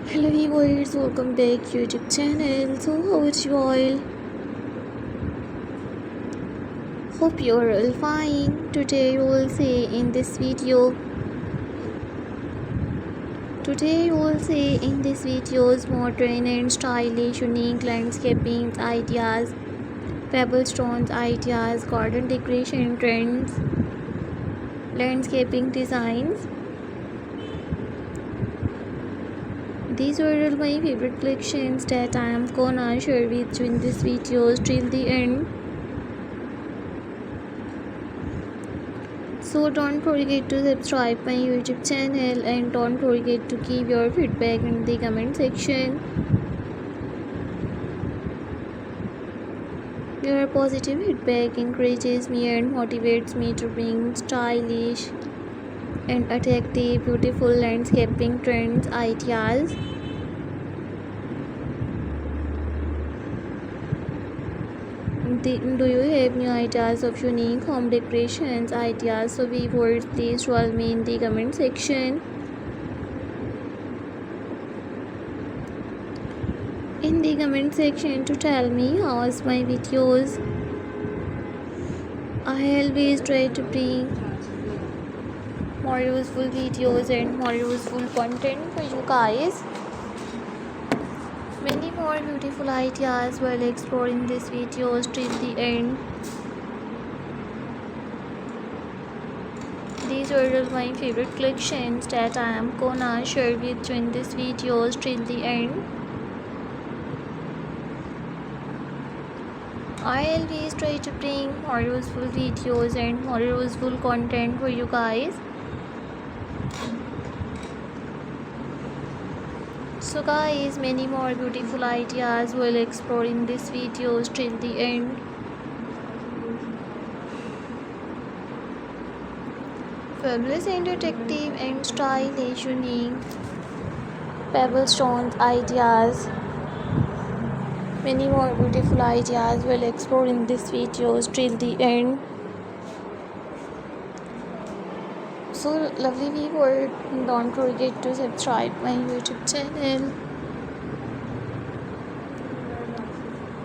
Hello viewers, welcome back YouTube channel. So how it's you all? Hope you're all fine. Today we'll see in this video. Today we'll see in this videos modern and stylish unique landscaping ideas, pebblestones ideas, garden decoration trends, landscaping designs. These are all my favorite collections that I am gonna share with you in this video till the end. So don't forget to subscribe my YouTube channel and don't forget to give your feedback in the comment section. Your positive feedback encourages me and motivates me to bring stylish and attractive beautiful landscaping trends ideas. Do you have new ideas of unique home decorations ideas? So viewers, please tell me in the comment section. In the comment section to tell me how's my videos. I always try to bring more useful videos and more useful content for you guys. Many more beautiful ideas while exploring this video till the end. These are all my favorite collections that I am gonna share with you in this video till the end. I always try to bring more useful videos and more useful content for you guys. So guys, many more beautiful ideas will explore in this video till the end. Fabulous and detective and stylish unique pebblestones ideas. Many more beautiful ideas will explore in this video till the end. So lovely viewer, don't forget to subscribe my YouTube channel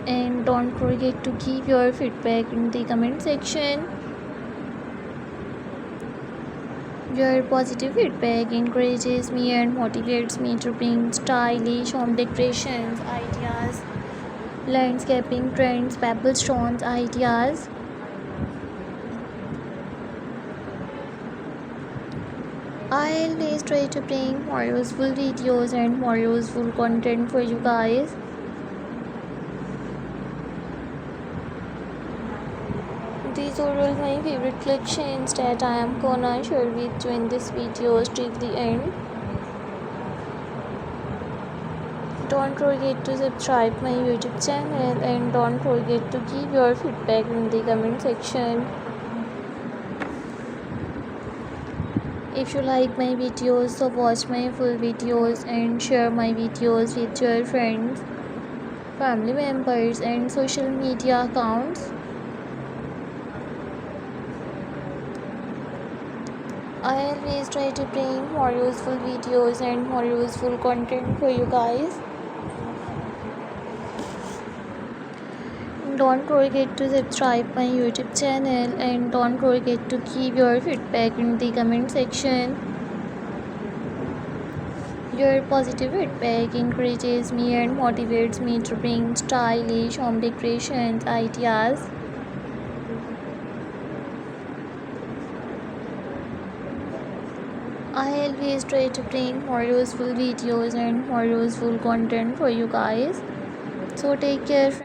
and don't forget to give your feedback in the comment section. Your positive feedback encourages me and motivates me to bring stylish home decorations ideas, landscaping trends, pebblestones ideas. I always try to bring more useful videos and more useful content for you guys. These are all my favorite collections that I am gonna share with you in this video till the end. Don't forget to subscribe my YouTube channel and don't forget to give your feedback in the comment section. If you like my videos, so watch my full videos and share my videos with your friends, family members and social media accounts. I always try to bring more useful videos and more useful content for you guys. Don't forget to subscribe my YouTube channel and don't forget to give your feedback in the comment section. Your positive feedback encourages me and motivates me to bring stylish home decorations ideas. I always try to bring more useful videos and more useful content for you guys. So take care.